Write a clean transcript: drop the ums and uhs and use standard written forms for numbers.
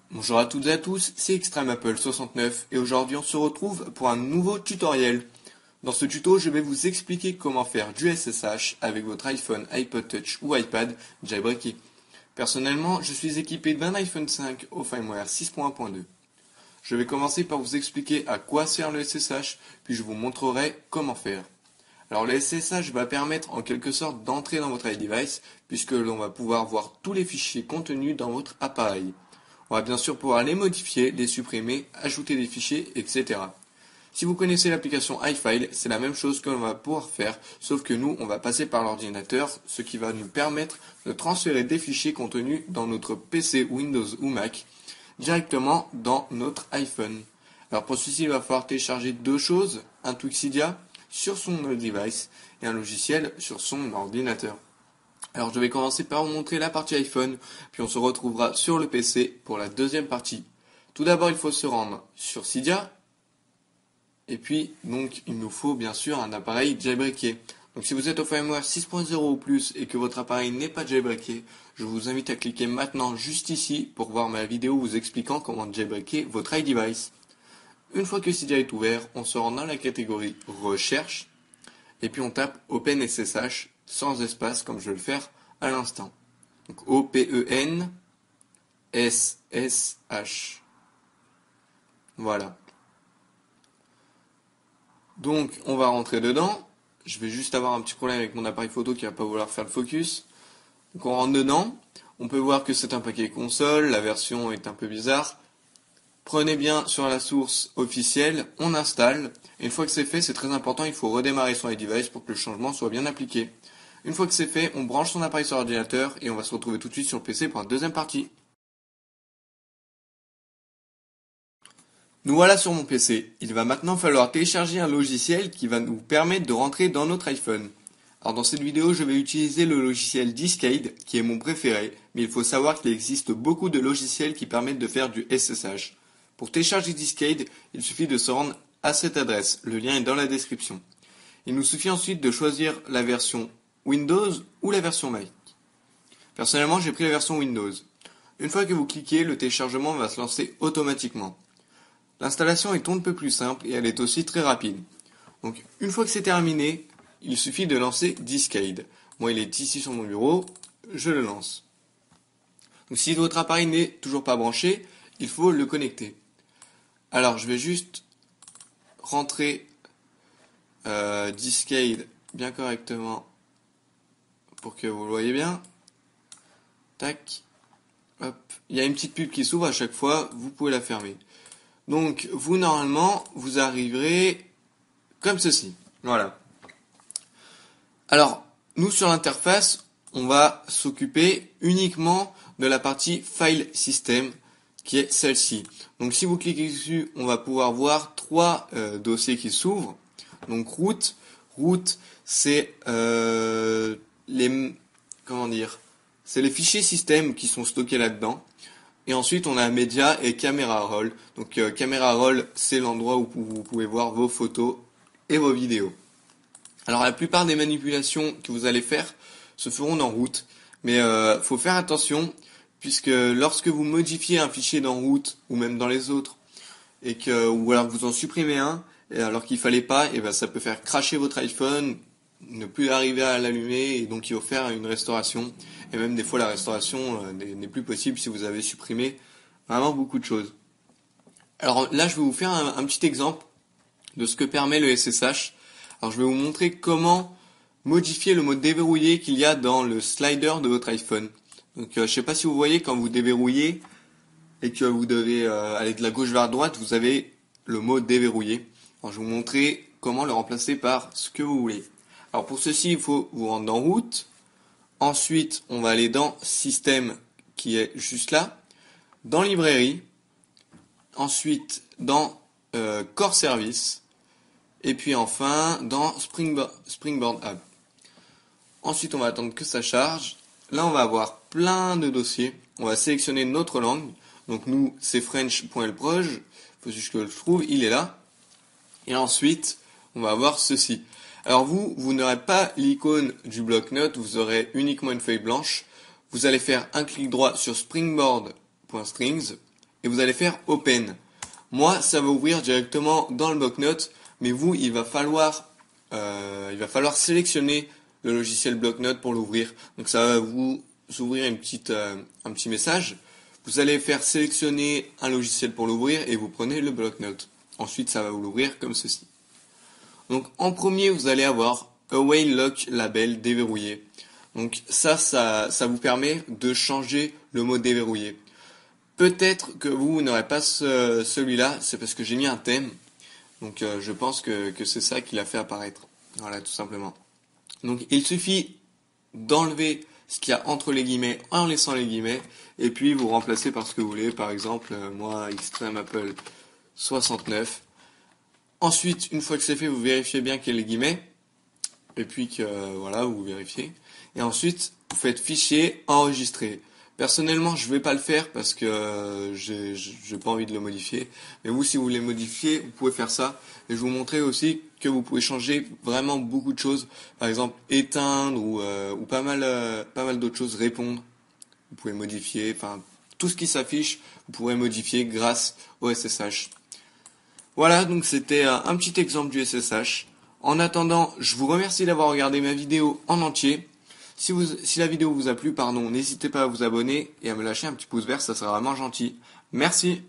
Bonjour à toutes et à tous, c'est Extreme Apple 69 et aujourd'hui on se retrouve pour un nouveau tutoriel. Dans ce tuto, je vais vous expliquer comment faire du SSH avec votre iPhone, iPod Touch ou iPad jailbreaké. Personnellement, je suis équipé d'un iPhone 5 au firmware 6.1.2. Je vais commencer par vous expliquer à quoi sert le SSH, puis je vous montrerai comment faire. Alors le SSH va permettre en quelque sorte d'entrer dans votre iDevice puisque l'on va pouvoir voir tous les fichiers contenus dans votre appareil. On va bien sûr pouvoir les modifier, les supprimer, ajouter des fichiers, etc. Si vous connaissez l'application iFile, c'est la même chose que l'on va pouvoir faire, sauf que nous, on va passer par l'ordinateur, ce qui va nous permettre de transférer des fichiers contenus dans notre PC, Windows ou Mac, directement dans notre iPhone. Alors pour ceci, il va falloir télécharger deux choses, un Tuxidia sur son device et un logiciel sur son ordinateur. Alors je vais commencer par vous montrer la partie iPhone, puis on se retrouvera sur le PC pour la deuxième partie. Tout d'abord, il faut se rendre sur Cydia, et puis donc il nous faut bien sûr un appareil jailbreaké. Donc si vous êtes au firmware 6.0 ou plus et que votre appareil n'est pas jailbreaké, je vous invite à cliquer maintenant juste ici pour voir ma vidéo vous expliquant comment jailbreaker votre iDevice. Une fois que Cydia est ouvert, on se rend dans la catégorie Recherche, et puis on tape OpenSSH sans espace comme je vais le faire à l'instant. Donc OpenSSH. Voilà. Donc on va rentrer dedans. Je vais juste avoir un petit problème avec mon appareil photo qui va pas vouloir faire le focus. Donc on rentre dedans. On peut voir que c'est un paquet console. La version est un peu bizarre. Prenez bien sur la source officielle, on installe. Et une fois que c'est fait, c'est très important, il faut redémarrer son iDevice pour que le changement soit bien appliqué. Une fois que c'est fait, on branche son appareil sur l'ordinateur et on va se retrouver tout de suite sur le PC pour la deuxième partie. Nous voilà sur mon PC. Il va maintenant falloir télécharger un logiciel qui va nous permettre de rentrer dans notre iPhone. Alors dans cette vidéo, je vais utiliser le logiciel Discade, qui est mon préféré, mais il faut savoir qu'il existe beaucoup de logiciels qui permettent de faire du SSH. Pour télécharger Discade, il suffit de se rendre à cette adresse, le lien est dans la description. Il nous suffit ensuite de choisir la version Windows ou la version Mac. Personnellement, j'ai pris la version Windows. Une fois que vous cliquez, le téléchargement va se lancer automatiquement. L'installation est on ne peut plus simple et elle est aussi très rapide. Donc une fois que c'est terminé, il suffit de lancer Discade. Moi il est ici sur mon bureau, je le lance. Donc si votre appareil n'est toujours pas branché, il faut le connecter. Alors je vais juste rentrer Discade bien correctement pour que vous le voyez bien. Tac. Hop. Il y a une petite pub qui s'ouvre à chaque fois, vous pouvez la fermer. Donc vous normalement vous arriverez comme ceci. Voilà. Alors nous sur l'interface, on va s'occuper uniquement de la partie File System qui est celle-ci. Donc si vous cliquez dessus, on va pouvoir voir trois dossiers qui s'ouvrent. Donc route, c'est c'est les fichiers système qui sont stockés là-dedans. Et ensuite, on a Media et Camera Roll. Donc, Camera Roll, c'est l'endroit où vous pouvez voir vos photos et vos vidéos. Alors, la plupart des manipulations que vous allez faire se feront dans Route. Mais faut faire attention, puisque lorsque vous modifiez un fichier dans Route, ou même dans les autres, ou alors vous en supprimez un, et alors qu'il fallait pas, et ben ça peut faire crasher votre iPhone, ne plus arriver à l'allumer, et donc il faut faire une restauration. Et même des fois la restauration n'est plus possible si vous avez supprimé vraiment beaucoup de choses. Alors là je vais vous faire un petit exemple de ce que permet le SSH. Alors je vais vous montrer comment modifier le mode déverrouillé qu'il y a dans le slider de votre iPhone. Donc je sais pas si vous voyez quand vous déverrouillez et que vous devez aller de la gauche vers la droite, vous avez le mode déverrouillé. Alors je vais vous montrer comment le remplacer par ce que vous voulez. Alors pour ceci, il faut vous rendre dans Route. Ensuite, on va aller dans Système qui est juste là. Dans Librairie. Ensuite, dans Core Service. Et puis enfin, dans Springboard App. Ensuite, on va attendre que ça charge. Là, on va avoir plein de dossiers. On va sélectionner notre langue. Donc nous, c'est French.lproj. Il faut juste que je le trouve. Il est là. Et ensuite, on va avoir ceci. Alors vous n'aurez pas l'icône du bloc-notes, vous aurez uniquement une feuille blanche. Vous allez faire un clic droit sur springboard.strings et vous allez faire Open. Moi, ça va ouvrir directement dans le bloc-notes, mais vous, il va falloir sélectionner le logiciel bloc-notes pour l'ouvrir. Donc ça va vous ouvrir un petit message. Vous allez faire sélectionner un logiciel pour l'ouvrir et vous prenez le bloc-notes. Ensuite, ça va vous l'ouvrir comme ceci. Donc en premier, vous allez avoir Away Lock Label déverrouillé. Donc ça vous permet de changer le mot déverrouillé. Peut-être que vous n'aurez pas celui-là, c'est parce que j'ai mis un thème. Donc je pense que c'est ça qui l'a fait apparaître. Voilà, tout simplement. Donc il suffit d'enlever ce qu'il y a entre les guillemets en laissant les guillemets, et puis vous remplacez par ce que vous voulez. Par exemple, moi, Extreme Apple 69. Ensuite, une fois que c'est fait, vous vérifiez bien qu'il y a les guillemets, et puis que voilà, vous vérifiez. Et ensuite, vous faites fichier, enregistrer. Personnellement, je vais pas le faire parce que j'ai pas envie de le modifier. Mais vous, si vous voulez modifier, vous pouvez faire ça. Et je vous montrer aussi que vous pouvez changer vraiment beaucoup de choses. Par exemple, éteindre ou pas mal d'autres choses, répondre. Vous pouvez modifier. Enfin, tout ce qui s'affiche, vous pourrez modifier grâce au SSH. Voilà, donc c'était un petit exemple du SSH. En attendant, je vous remercie d'avoir regardé ma vidéo en entier. Si la vidéo vous a plu, n'hésitez pas à vous abonner et à me lâcher un petit pouce vert, ça sera vraiment gentil. Merci.